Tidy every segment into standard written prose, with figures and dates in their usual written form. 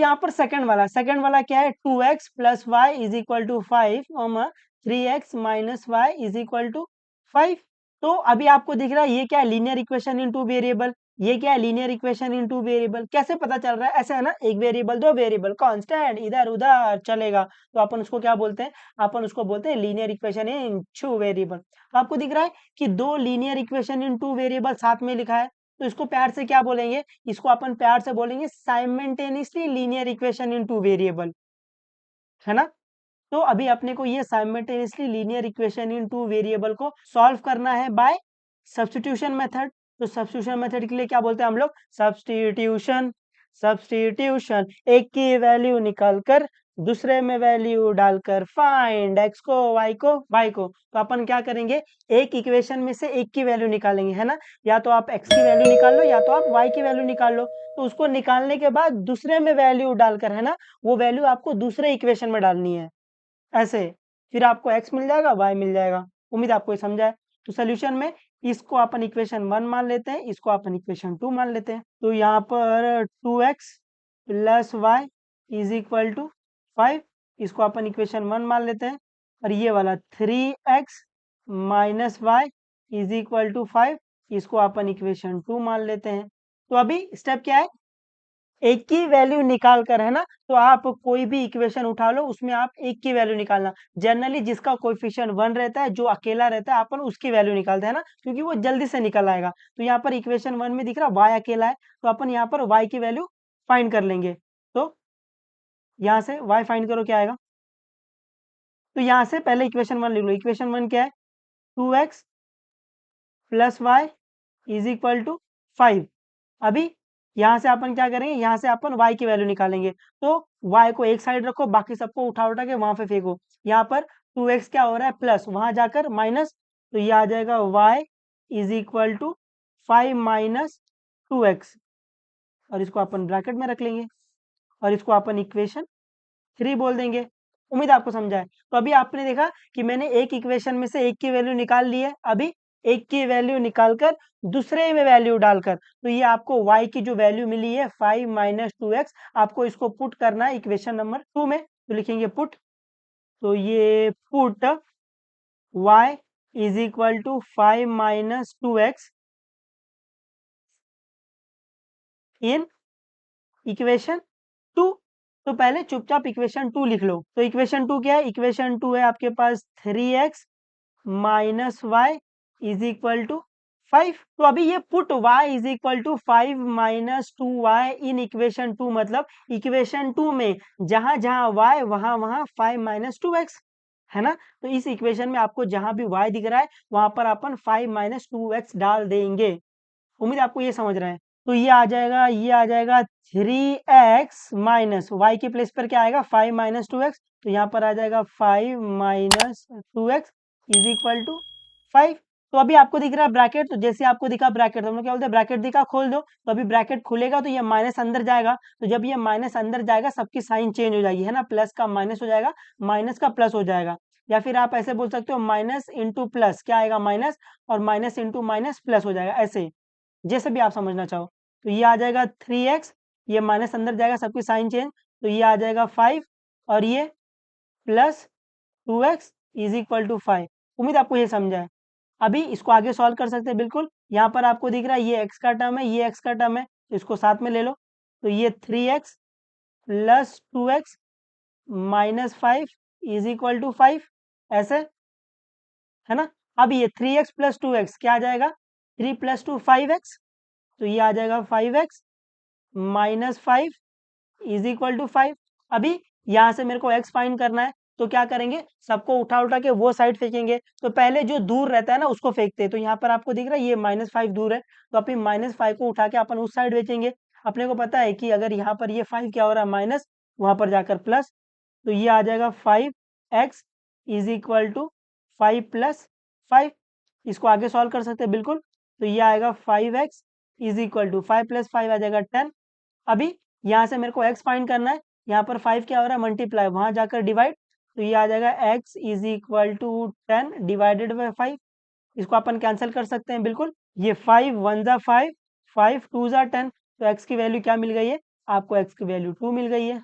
यहाँ पर सेकंड वाला क्या है, 2x plus y is equal to 5, 3x minus y is equal to 5। तो अभी आपको दिख रहा है ये क्या है, linear equation in two variable. ये क्या है, linear equation in two variable. कैसे पता चल रहा है, ऐसे है ना, एक वेरिएबल दो वेरिएबल कांस्टेंट इधर उधर चलेगा, तो अपन उसको क्या बोलते हैं, अपन उसको बोलते हैं linear equation in two variable. तो आपको दिख रहा है कि दो linear equation in two variable साथ में लिखा है, तो इसको प्यार से क्या बोलेंगे, इसको अपन प्यार से बोलेंगे simultaneously linear equation in two variable, है ना। तो अभी अपने को ये simultaneously linear equation in two variable को सॉल्व करना है बाय सब्स्टिट्यूशन मेथड। तो सब्स्टिट्यूशन मेथड के लिए क्या बोलते हैं हम लोग, सब्स्टिट्यूशन। सब्स्टिट्यूशन, एक की वैल्यू निकालकर दूसरे में वैल्यू डालकर फाइंड एक्स को वाई को वाई को। तो अपन क्या करेंगे, एक इक्वेशन में से एक की वैल्यू निकालेंगे, है ना। या तो आप एक्स की वैल्यू निकाल लो या तो आप वाई की वैल्यू निकाल लो। तो उसको निकालने के बाद दूसरे में वैल्यू डालकर, है ना, वो वैल्यू आपको दूसरे इक्वेशन में डालनी है, ऐसे। फिर आपको x मिल जाएगा, y मिल जाएगा। उम्मीद आपको ये समझा है। तो सोल्यूशन में इसको अपन इक्वेशन 1 मान लेते हैं, इसको अपन इक्वेशन 2 मान लेते हैं। तो यहाँ पर 2x plus y is equal to 5, इसको अपन इक्वेशन 1 मान लेते हैं। और ये वाला 3x minus y is equal to 5, इसको अपन इक्वेशन 2 मान लेते हैं। तो अभी स्टेप क्या है, एक की वैल्यू निकाल कर, है ना। तो आप कोई भी इक्वेशन उठा लो, उसमें आप एक की वैल्यू निकालना। जनरली जिसका कोएफिशिएंट 1 रहता है, जो अकेला रहता है, अपन उसकी वैल्यू निकालते हैं ना, क्योंकि वो जल्दी से निकल आएगा। तो यहाँ पर इक्वेशन 1 में दिख रहा y अकेला है, तो अपन यहाँ पर y की वैल्यू फाइंड कर लेंगे। तो यहाँ से y फाइंड करो, क्या आएगा। तो यहाँ से पहले इक्वेशन 1 लिख लो। इक्वेशन 1 क्या है, 2x plus y is equal to 5। अभी यहाँ से अपन क्या करेंगे, यहाँ से अपन y की वैल्यू निकालेंगे। तो y को एक साइड रखो, बाकी सबको उठा उठा के वहां पे फेंको। यहाँ पर 2x क्या हो रहा है, प्लस, वहां जाकर माइनस। तो ये आ जाएगा y is equal to 5 minus 2x, और इसको अपन ब्रैकेट में रख लेंगे, और इसको अपन इक्वेशन 3 बोल देंगे। उम्मीद आपको समझा है। तो अभी आपने देखा कि मैंने एक इक्वेशन में से एक की वैल्यू निकाल ली है। अभी एक की वैल्यू निकालकर दूसरे में वैल्यू डालकर, तो ये आपको y की जो वैल्यू मिली है 5 माइनस 2x, आपको इसको पुट करना है इक्वेशन नंबर 2 में। तो लिखेंगे पुट, तो ये put y is equal to 5 minus 2x in equation 2। तो पहले चुपचाप इक्वेशन 2 लिख लो। तो इक्वेशन 2 क्या है, इक्वेशन 2 है आपके पास 3x minus y is equal to 5। तो अभी ये put y is equal to 5 minus 2y in equation 2, मतलब इक्वेशन 2 में जहां जहां y वहां वहां 5 माइनस 2x, है ना। तो इस इक्वेशन में आपको जहां भी y दिख रहा है वहां पर अपन 5 माइनस 2x डाल देंगे। उम्मीद आपको ये समझ रहे हैं। तो ये आ जाएगा, ये आ जाएगा 3x माइनस वाई के प्लेस पर क्या आएगा, 5 माइनस 2x। तो यहाँ पर आ जाएगा 5 minus 2x is equal to 5। तो अभी आपको दिख रहा है ब्रैकेट, तो जैसे आपको दिखा ब्रैकेट, तो हम लोग क्या बोलते हैं, ब्रैकेट दिखा खोल दो। तो अभी ब्रैकेट खुलेगा तो ये माइनस अंदर जाएगा, तो जब ये माइनस अंदर जाएगा सबकी साइन चेंज हो जाएगी, है ना। प्लस का माइनस हो जाएगा, माइनस का प्लस हो जाएगा। या फिर आप ऐसे बोल सकते हो, माइनस इंटू प्लस क्या आएगा, माइनस, और माइनस इंटू माइनस प्लस हो जाएगा, ऐसे जैसे भी आप समझना चाहो। तो ये आ जाएगा 3x, ये माइनस अंदर जाएगा, सबकी साइन चेंज, तो ये आ जाएगा 5, और ये plus 2x is equal to 5। उम्मीद आपको ये समझा है। अभी इसको आगे सॉल्व कर सकते हैं बिल्कुल। यहाँ पर आपको दिख रहा है ये x का टर्म है, ये x का टर्म है, तो इसको साथ में ले लो। तो ये 3x plus 2x minus 5 is equal to 5, ऐसे, है ना। अब ये 3x प्लस 2x क्या आ जाएगा, 3 प्लस 2 5x, तो ये आ जाएगा 5x minus 5 is equal to 5। अभी यहाँ से मेरे को x फाइंड करना है, तो क्या करेंगे, सबको उठा उठा के वो साइड फेंकेंगे। तो पहले जो दूर रहता है ना उसको फेंकते हैं। तो यहाँ पर आपको दिख रहा है ये -5 दूर है, तो अपनी -5 को उठा के अपन उस साइड बेचेंगे। अपने को पता है कि अगर यहाँ पर ये 5 क्या हो रहा है, माइनस, वहां पर जाकर प्लस। तो ये आ जाएगा 5x is equal to 5 plus 5। इसको आगे सॉल्व कर सकते हैं बिल्कुल। तो ये आएगा 5x is equal to 5 plus 5 आ जाएगा 10। अभी यहाँ से मेरे को x फाइंड करना है। यहाँ पर 5 क्या हो रहा है, मल्टीप्लाई, वहां जाकर डिवाइड। तो ये आ जाएगा x is equal to 10 divided by 5। इसको अपन कैंसिल कर सकते हैं बिल्कुल। ये 5 1 जा 5, 5 2 जा 10, तो x की वैल्यू क्या मिल गई है, आपको x की वैल्यू 2 मिल गई है।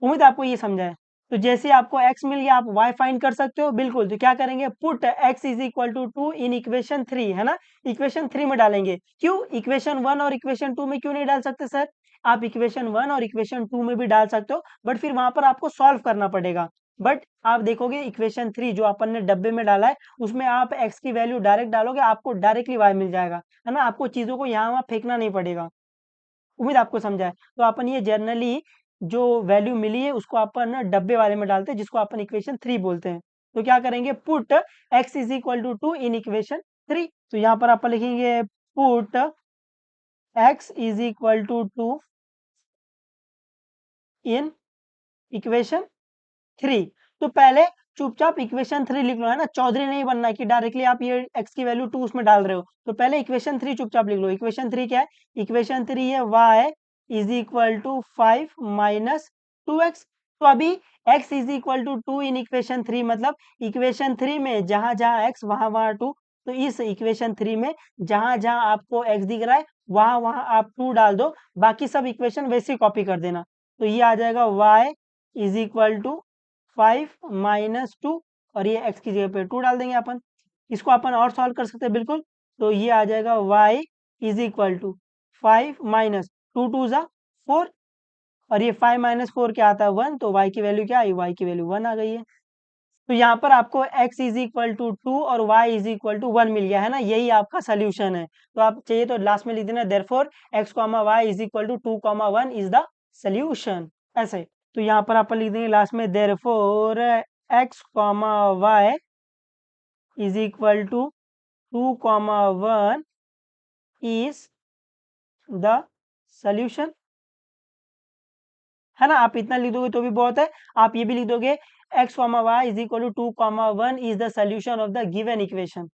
उम्मीद आपको ये समझा है। तो जैसे आपको x मिल गया, आप y फाइंड कर सकते हो, बिल्कुल। तो क्या करेंगे, put x is equal to 2 in equation 3, है ना, इक्वेशन 3 में डालेंगे। क्यों इक्वेशन 1 और इक्वेशन 2 में क्यों नहीं डाल सकते सर? आप इक्वेशन 1 और इक्वेशन 2 में भी डाल सकते हो, बट फिर वहां पर आपको सॉल्व करना पड़ेगा। बट आप देखोगे इक्वेशन 3 जो अपन ने डब्बे में डाला है, उसमें आप x की वैल्यू डायरेक्ट डालोगे, आपको डायरेक्टली y मिल जाएगा, है ना, आपको चीजों को यहाँ वहां फेंकना नहीं पड़ेगा। उम्मीद आपको समझा है। तो अपन ये जनरली जो वैल्यू मिली है उसको अपन डब्बे वाले में डालते हैं, जिसको अपन इक्वेशन 3 बोलते हैं। तो क्या करेंगे, put x is equal to 2 in equation 3। तो यहाँ पर अपन लिखेंगे put x is equal to 2 in equation 3। तो पहले चुपचाप इक्वेशन 3 लिख लो, है ना, चौधरी नहीं बनना है कि डायरेक्टली आप ये x की वैल्यू 2 उसमें डाल रहे हो। तो पहले इक्वेशन 3 चुपचाप लिख लो। इक्वेशन 3 क्या है? इक्वेशन 3 है y is equal to 5 minus 2x। तो अभी x is equal to 2 in equation 3, मतलब इक्वेशन 3 में जहां जहां x वहां वहां 2। तो इस इक्वेशन 3 में जहां जहां आपको x दिख रहा है वहां वहां आप 2 डाल दो, बाकी सब इक्वेशन वैसे कॉपी कर देना। तो ये आ जाएगा y is equal to 5 minus 2, और ये x की जगह पे 2 डाल देंगे अपन। इसको अपन और सॉल्व कर सकते हैं, बिल्कुल। तो ये आ जाएगा y is equal to 5 minus 2 2 जा 4, और ये 5 माइनस 4 क्या आता है, 1। तो y की वैल्यू क्या आई, y की वैल्यू 1 आ गई है। तो यहाँ पर आपको x इज इक्वल टू 2 और y इज इक्वल टू 1 मिल गया, है ना, यही आपका सोल्यूशन है। तो आप चाहिए तो लास्ट में लिख देना therefore x comma y is equal to 2 comma 1 is the solution, ऐसे। तो यहाँ पर अपन लिख देंगे लास्ट में therefore x comma y is equal to 2 comma 1 is the solution, है ना। आप इतना लिख दोगे तो भी बहुत है। आप ये भी लिख दोगे x comma y is equal to 2 comma 1 is the solution of the given equation,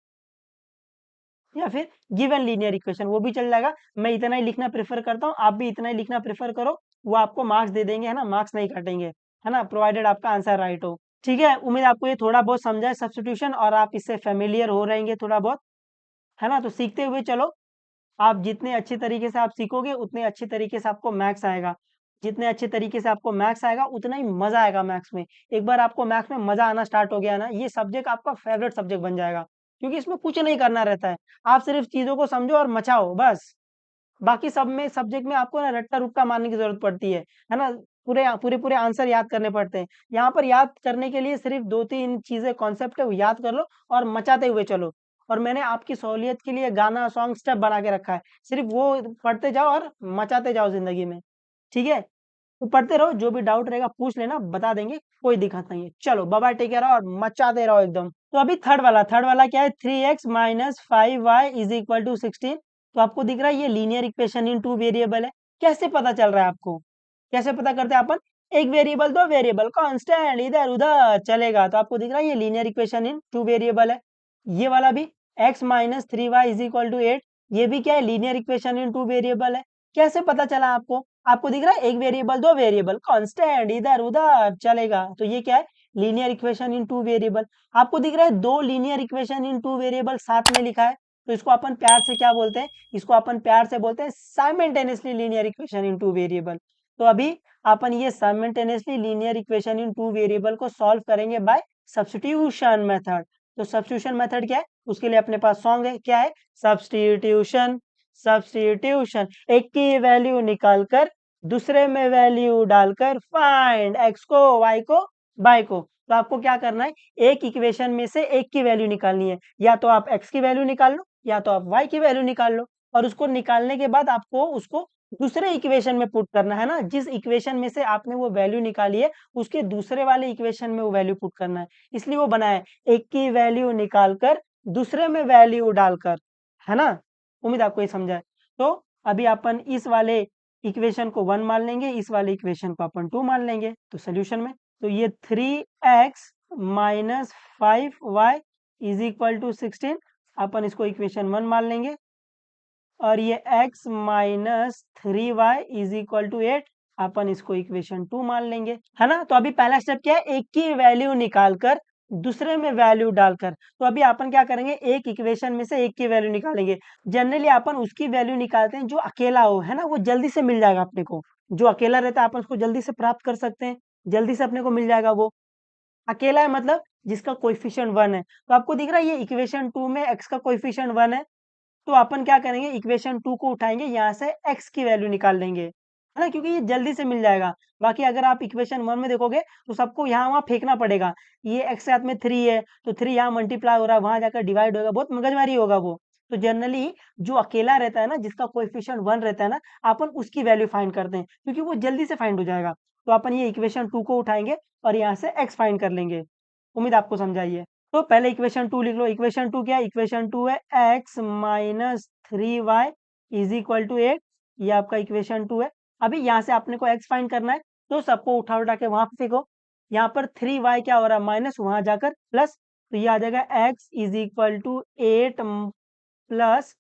या फिर गिवन लीनियर इक्वेशन, वो भी चल जाएगा। मैं इतना ही लिखना प्रेफर करता हूँ, आप भी इतना ही लिखना प्रेफर करो। वो आपको मार्क्स दे देंगे, है ना, मार्क्स नहीं काटेंगे, है ना, प्रोवाइडेड आपका आंसर राइट हो। ठीक है, उम्मीद आपको ये थोड़ा बहुत समझा है सब्स्टिट्यूशन, और आप इससे फेमिलियर हो रहेंगे थोड़ा बहुत, है ना। तो सीखते हुए चलो। आप जितने अच्छे तरीके से आप सीखोगे उतने अच्छे तरीके से आपको मैथ्स आएगा। जितने अच्छे तरीके से आपको मैथ्स आएगा उतना ही मजा आएगा मैथ्स में। एक बार आपको मैथ्स में मजा आना स्टार्ट हो गया ना, ये सब्जेक्ट आपका फेवरेट सब्जेक्ट बन जाएगा, क्योंकि इसमें कुछ नहीं करना रहता है। आप सिर्फ चीजों को समझो और मचाओ, बस। बाकी सब में सब्जेक्ट में आपको ना रट्टा रुक्का मारने की जरूरत पड़ती है ना, पूरे पूरे पूरे आंसर याद करने पड़ते हैं। यहाँ पर याद करने के लिए सिर्फ 2 3 चीजें कॉन्सेप्ट है, वो याद कर लो और मचाते हुए चलो। और मैंने आपकी सहूलियत के लिए गाना सॉन्ग स्टेप बना के रखा है, सिर्फ वो पढ़ते जाओ और मचाते जाओ जिंदगी में। ठीक है, तो पढ़ते रहो, जो भी डाउट रहेगा पूछ लेना, बता देंगे, कोई दिक्कत नहीं है। चलो बाय बाय, टेक केयर और मचाते रहो एकदम। तो अभी थर्ड वाला क्या है, 3x minus 5y is equal to 16। तो आपको दिख रहा है ये लीनियर इक्वेशन इन 2 वेरिएबल है। कैसे पता चल रहा है आपको, कैसे पता करते हैं अपन, एक वेरिएबल, दो वेरिएबल, कांस्टेंट, इधर उधर चलेगा। तो आपको दिख रहा है ये लीनियर इक्वेशन इन 2 वेरिएबल है। ये वाला भी x minus 3y is equal to 8, ये भी क्या है, लीनियर इक्वेशन इन 2 वेरिएबल है। कैसे पता चला आपको, आपको दिख रहा है एक वेरिएबल, दो वेरिएबल, कांस्टेंट, इधर उधर चलेगा। तो ये क्या है, लीनियर इक्वेशन इन 2 वेरिएबल। आपको दिख रहा है दो लीनियर इक्वेशन इन 2 वेरिएबल साथ में लिखा है, तो इसको अपन प्यार से क्या बोलते हैं, इसको अपन प्यार से बोलते हैं simultaneously linear equation in 2 variable. तो अभी अपन ये simultaneously linear equation in 2 variable को सॉल्व करेंगे बाय सब्स्टिट्यूशन मेथड। तो सब्स्टिट्यूशन मेथड क्या है, उसके लिए अपने पास सॉन्ग है, क्या है, सब्स्टिट्यूशन। सब्स्टिट्यूशन, एक की वैल्यू निकालकर दूसरे में वैल्यू डालकर फाइंड एक्स को, वाई को, बाय को। तो आपको क्या करना है, एक इक्वेशन में से एक की वैल्यू निकालनी है। या तो आप एक्स की वैल्यू निकाल लो, या तो आप वाई की वैल्यू निकाल लो, और उसको निकालने के बाद आपको उसको दूसरे इक्वेशन में पुट करना है ना, जिस इक्वेशन में से आपने वो वैल्यू निकाली है उसके दूसरे वाले इक्वेशन में वो वैल्यू पुट करना है। इसलिए वो बना है एक की वैल्यू निकालकर दूसरे में वैल्यू डालकर, है ना। उम्मीद आपको ये समझा है। तो अभी अपन इस वाले इक्वेशन को 1 मान लेंगे, इस वाले इक्वेशन को अपन 2 मान लेंगे। तो सोल्यूशन में तो ये 3x minus 5y is equal to 16, अपन इसको इक्वेशन 1 मान लेंगे। और ये x minus 3y is equal to 8, अपन इसको इक्वेशन 2 मान लेंगे, है ना। तो अभी पहला स्टेप क्या है, एक की वैल्यू निकालकर दूसरे में वैल्यू डालकर। तो अभी अपन क्या करेंगे, एक इक्वेशन में से एक की वैल्यू निकालेंगे। जनरली अपन उसकी वैल्यू निकालते हैं जो अकेला हो, है ना, वो जल्दी से मिल जाएगा अपने को। जो अकेला रहता है अपन उसको जल्दी से प्राप्त कर सकते हैं, जल्दी से अपने को मिल जाएगा वो। अकेला है मतलब जिसका कोएफिशिएंट 1 है। तो आपको दिख रहा है ये इक्वेशन 2 में x का कोएफिशिएंट 1 है। तो अपन क्या करेंगे, इक्वेशन 2 को उठाएंगे, यहाँ से x की वैल्यू निकाल लेंगे, है ना, क्योंकि ये जल्दी से मिल जाएगा। बाकी अगर आप इक्वेशन 1 में देखोगे तो सबको यहाँ वहाँ फेंकना पड़ेगा। ये x के साथ में 3 है तो 3 यहाँ मल्टीप्लाई हो रहा है, वहां जाकर डिवाइड होगा, बहुत मगजमारी होगा वो। तो जनरली जो अकेला रहता है ना, जिसका कोएफिशिएंट 1 रहता है ना, अपन उसकी वैल्यू फाइंड करते हैं, क्योंकि वो जल्दी से फाइंड हो जाएगा। तो अपन ये इक्वेशन 2 को उठाएंगे और यहाँ से x फाइंड कर लेंगे। उम्मीद आपको समझाइए। तो पहले इक्वेशन 2 लिख लो। इक्वेशन 2 क्या है, इक्वेशन 2 है x minus 3y is equal to 8। ये आपका इक्वेशन 2 है। अभी यहाँ से आपने को x फाइंड करना है, तो सबको उठा उठा के वहां पे फेंको। यहाँ पर 3y क्या हो रहा है, माइनस, वहां जाकर प्लस। तो ये आ जाएगा x is equal to 8 plus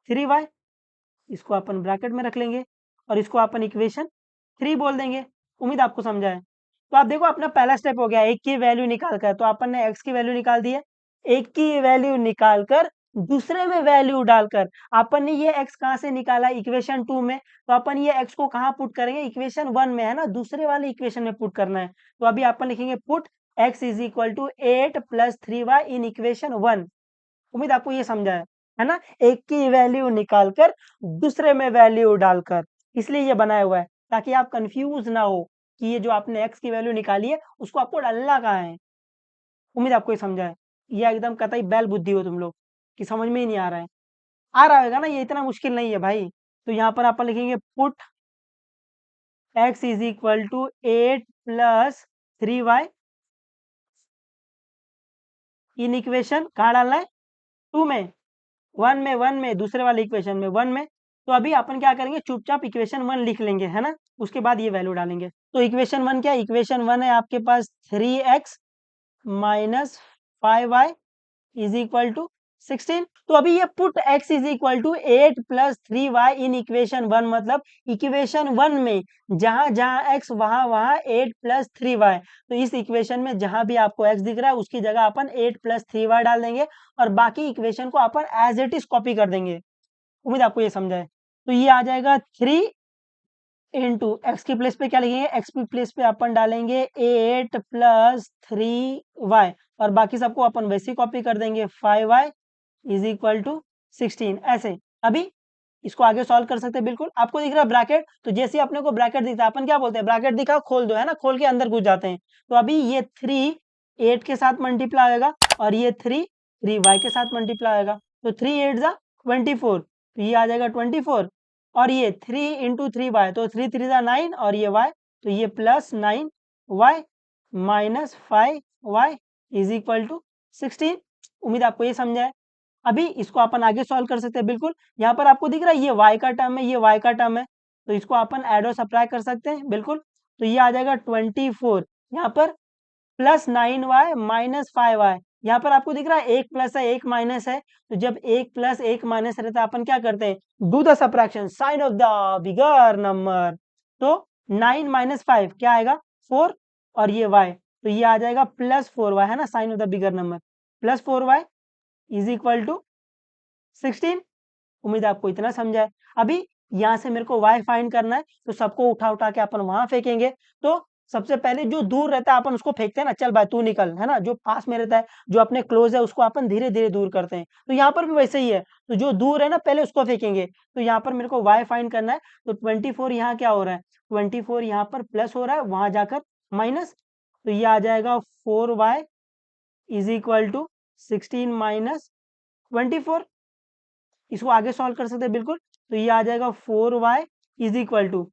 3y। इसको अपन ब्रैकेट में रख लेंगे और इसको अपन इक्वेशन 3 बोल देंगे। उम्मीद आपको समझा है। तो आप देखो अपना पहला स्टेप हो गया, एक की वैल्यू निकाल कर। तो अपन ने x की वैल्यू निकाल दी है। एक की वैल्यू निकाल कर दूसरे में वैल्यू डालकर अपन ने ये x कहाँ से निकाला, इक्वेशन 2 में। तो अपन ये x को कहाँ पुट करेंगे, इक्वेशन 1 में, है ना, दूसरे वाले इक्वेशन में पुट करना है। तो अभी अपन लिखेंगे put x is equal to 8 plus 3y in equation 1। उम्मीद आपको ये समझा है ना। एक की वैल्यू निकालकर दूसरे में वैल्यू डालकर, इसलिए ये बनाया हुआ है, ताकि आप कंफ्यूज ना हो कि ये जो आपने एक्स की वैल्यू निकाली है उसको आपको डालना कहाँ है। उम्मीद आपको ये समझा है। ये एकदम कतई बैल बुद्धि हो तुम लोग कि समझ में ही नहीं आ रहा है। आ रहा होगा ना, ये इतना मुश्किल नहीं है भाई। तो यहाँ पर अपन लिखेंगे put x is equal to 8 plus 3y in equation कहाँ डालना है, 2 में, 1 में दूसरे वाले इक्वेशन में 1 में। तो अभी अपन क्या करेंगे, चुपचाप इक्वेशन 1 लिख लेंगे, है ना, उसके बाद ये वैल्यू डालेंगे। तो इक्वेशन 1 क्या है, इक्वेशन 1 है आपके पास 3x minus 5y is equal to 16। तो अभी ये put x is equal to 8 plus 3y in equation 1, मतलब इक्वेशन 1 में जहां जहां x वहां वहां 8 प्लस 3y। तो इस इक्वेशन में जहां भी आपको x दिख रहा है उसकी जगह अपन 8 प्लस 3y डाल देंगे और बाकी इक्वेशन को अपन एज इट इज कॉपी कर देंगे। उम्मीद आपको ये समझा है। तो ये आ जाएगा 3 इंटू एक्स की प्लेस पे क्या लिखेंगे, एक्स की प्लेस पे अपन डालेंगे 8 प्लस 3y और बाकी सबको अपन वैसे ही कॉपी कर देंगे, 5y इज इक्वल टू 16। ऐसे अभी इसको आगे सॉल्व कर सकते हैं। बिल्कुल आपको दिख रहा है ब्रैकेट, तो जैसे अपने को ब्रैकेट दिखता है अपन क्या बोलते हैं, ब्रैकेट दिखा खोल दो, है ना, खोल के अंदर घुस जाते हैं। तो अभी ये 3 8 के साथ मल्टीप्लाई होगा और ये 3 y के साथ मल्टीप्लाई होगा। तो 3 8 जा 24, तो ये आ जाएगा 24 और ये 3 इंटू 3y, तो 3 3 जा 9 और ये y, तो ये plus 9y minus 5y is equal to 16। उम्मीद आपको ये समझा है। अभी इसको अपन आगे सॉल्व कर सकते हैं। बिल्कुल यहाँ पर आपको दिख रहा है ये y का टर्म है, ये y का टर्म है, तो इसको अपन ऐड और सब्ट्रैक्ट कर सकते हैं। बिल्कुल, तो ये आ जाएगा 24, यहाँ पर प्लस 9y माइनस 5y। यहाँ पर आपको दिख रहा है एक प्लस है एक माइनस है, तो जब एक प्लस एक माइनस रहता है अपन क्या करते हैं, do the subtraction sign of the bigger number. तो 9 माइनस 5 क्या आएगा, 4 और ये y, तो ये आ जाएगा प्लस 4y, है ना, sign of the bigger number, plus 4y is equal to 16। उम्मीद आपको इतना समझा है। अभी यहाँ से मेरे को y फाइंड करना है, तो सबको उठा उठा के अपन वहां फेंकेंगे। तो सबसे पहले जो दूर रहता है अपन उसको फेंकते हैं ना, चल भाई तू निकल, है ना, जो पास में रहता है जो अपने क्लोज है उसको अपन धीरे धीरे दूर करते हैं। तो यहाँ पर भी वैसे ही है, तो जो दूर है ना पहले उसको फेंकेंगे। तो यहाँ पर मेरे को y फाइंड करना है, तो 24 यहाँ क्या हो रहा है, 24 यहाँ पर प्लस हो रहा है, वहां जाकर माइनस। तो ये आ जाएगा 4y is equal to 16 minus 24। इसको आगे सॉल्व कर सकते हैं। बिल्कुल, तो ये आ जाएगा 4y इज इक्वल टू,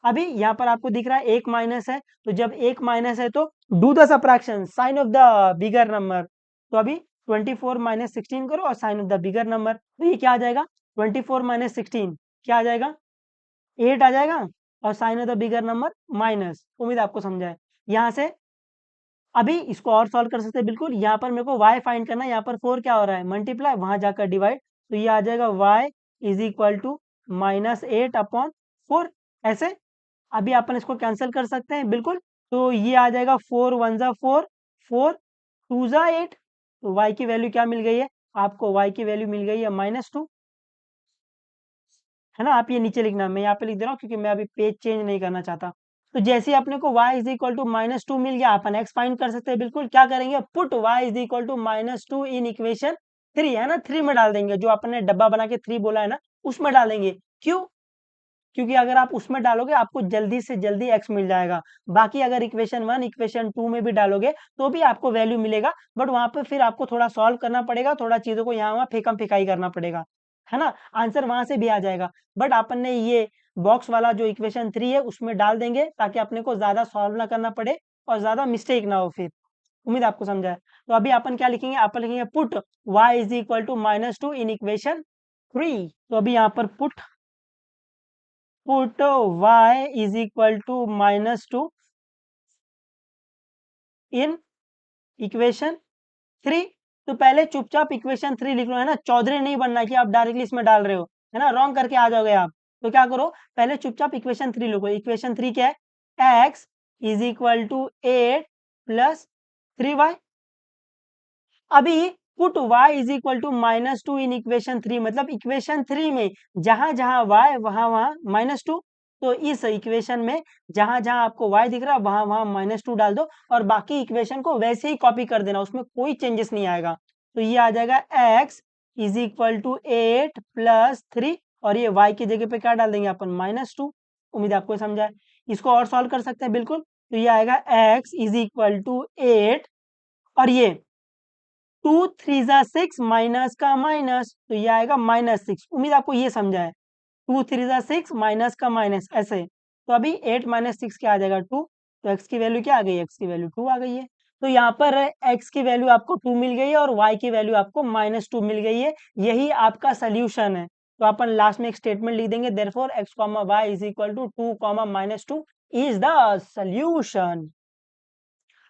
अभी यहाँ पर आपको दिख रहा है एक माइनस है, तो जब एक माइनस है तो do the subtraction sign of the bigger number. तो अभी 24 माइनस 16 करो और sign of the bigger number, तो ये क्या आ जाएगा, 24 माइनस 16 क्या आ जाएगा, 8 आ जाएगा और sign of the bigger number minus. उम्मीद आपको समझा है। यहाँ से अभी इसको और सॉल्व कर सकते हैं। बिल्कुल, यहाँ पर मेरे को y फाइंड करना है, यहाँ पर 4 क्या हो रहा है, मल्टीप्लाई, वहां जाकर डिवाइड, तो ये आ जाएगा y is equal to minus 8 upon 4। ऐसे अभी अपन इसको कैंसिल कर सकते हैं। बिल्कुल, तो ये आ जाएगा 4 1 जा 4, 4 2 जा 8, तो y की वैल्यू क्या मिल गई है आपको? y की वैल्यू मिल गई है -2, है ना? आप ये नीचे लिखना, मैं यहाँ पे लिख दे रहा हूँ क्योंकि मैं अभी पेज चेंज नहीं करना चाहता। तो जैसे ही अपने को y इज इक्वल टू -2 मिल गया, अपन x फाइंड कर सकते हैं बिल्कुल। क्या करेंगे? Put y is equal to -2 in equation 3, है ना? 3 में डाल देंगे, जो अपन ने डब्बा बना के 3 बोला है ना, उसमें डालेंगे। क्यों? क्योंकि अगर आप उसमें डालोगे आपको जल्दी से जल्दी x मिल जाएगा। बाकी अगर इक्वेशन 1, इक्वेशन 2 में भी डालोगे तो भी आपको वैल्यू मिलेगा, बट वहाँ पे फिर आपको थोड़ा सॉल्व करना पड़ेगा, थोड़ा चीज़ों को यहाँ-वहाँ फेकम-फेकाई करना पड़ेगा, है ना? आंसर वहाँ से भी आ जाएगा, बट अपन ने ये बॉक्स वाला जो इक्वेशन 3 है उसमें डाल देंगे ताकि अपने को ज़्यादा सॉल्व ना करना पड़े और ज़्यादा मिस्टेक ना हो फिर। उम्मीद आपको समझा है। तो अभी अपन क्या लिखेंगे? अपन लिखेंगे put y is equal to -2 in equation 3। तो अभी यहाँ पर put y is equal to -2 in equation 3। तो पहले चुपचाप इक्वेशन 3 लिख लो, है ना? चौधरी नहीं बनना है कि आप डायरेक्टली इसमें डाल रहे हो, है ना? रॉन्ग करके आ जाओगे आप। तो क्या करो, पहले चुपचाप इक्वेशन 3 लिखो। इक्वेशन 3 क्या है? x is equal to 8 plus 3y। अभी put y is equal to -2 in equation 3, मतलब इक्वेशन 3 में जहां जहां y वहां वहां -2। तो इस इक्वेशन में जहां जहां आपको y दिख रहा है वहां वहां -2 डाल दो और बाकी इक्वेशन को वैसे ही कॉपी कर देना, उसमें कोई चेंजेस नहीं आएगा। तो ये आ जाएगा x is equal to 8 plus 3 और ये y की जगह पे क्या डाल देंगे अपन? -2। उम्मीद आपको समझा है। इसको और सॉल्व कर सकते हैं बिल्कुल। तो ये आएगा x इज इक्वल टू 8 और ये 2 3 जा 6 माइनस का माइनस, तो ये आएगा -6। उम्मीद आपको ये समझा है। 2 3 जा 6 माइनस का माइनस ऐसे। तो अभी 8 माइनस 6 क्या आ जाएगा? 2। तो x की वैल्यू क्या आ गई? x की वैल्यू 2 आ गई है। तो यहाँ पर x की वैल्यू आपको 2 मिल गई है और y की वैल्यू आपको -2 मिल गई है। यही आपका सोल्यूशन है। तो अपन लास्ट में एक स्टेटमेंट लिख देंगे, therefore x, y is equal to 2, -2 is the solution.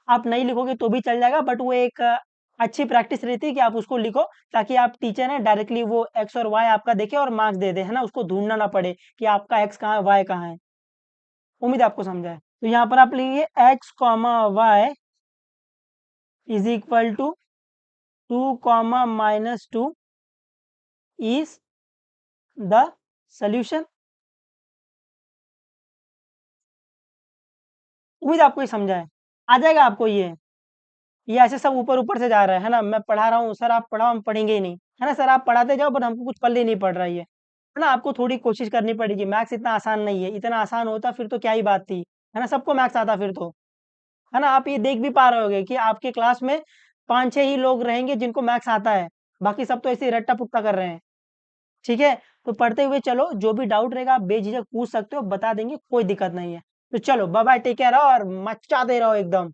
आप नहीं लिखोगे तो भी चल जाएगा, बट वो एक अच्छी प्रैक्टिस रहती है कि आप उसको लिखो ताकि आप टीचर है डायरेक्टली वो एक्स और वाई आपका देखे और मार्क्स दे दे, है ना? उसको ढूंढना ना पड़े कि आपका एक्स कहाँ है, वाई कहाँ है। उम्मीद आपको समझा है। तो यहाँ पर आप लिखिए x comma y is equal to 2 -2 is the solution. उम्मीद आपको ये समझा है। आ जाएगा आपको ये ऐसे सब ऊपर ऊपर से जा रहा है ना? मैं पढ़ा रहा हूँ, सर आप पढ़ाओ, हम पढ़ेंगे ही नहीं, है ना? सर आप पढ़ाते जाओ, बट हमको कुछ पल्ले नहीं पड़ रहा है ना? आपको थोड़ी कोशिश करनी पड़ेगी। मैथ्स इतना आसान नहीं है, इतना आसान होता फिर तो क्या ही बात थी, है ना? सबको मैथ्स आता फिर तो, है ना? आप ये देख भी पा रहे होगे कि आपके क्लास में 5-6 ही लोग रहेंगे जिनको मैथ्स आता है, बाकी सब तो ऐसे ही रट्टा-पुट्टा कर रहे हैं, ठीक है? तो पढ़ते हुए चलो, जो भी डाउट रहेगा आप बेझिझक पूछ सकते हो, बता देंगे, कोई दिक्कत नहीं है। तो चलो बाय बाय, टेक केयर और मचाते रहो एकदम।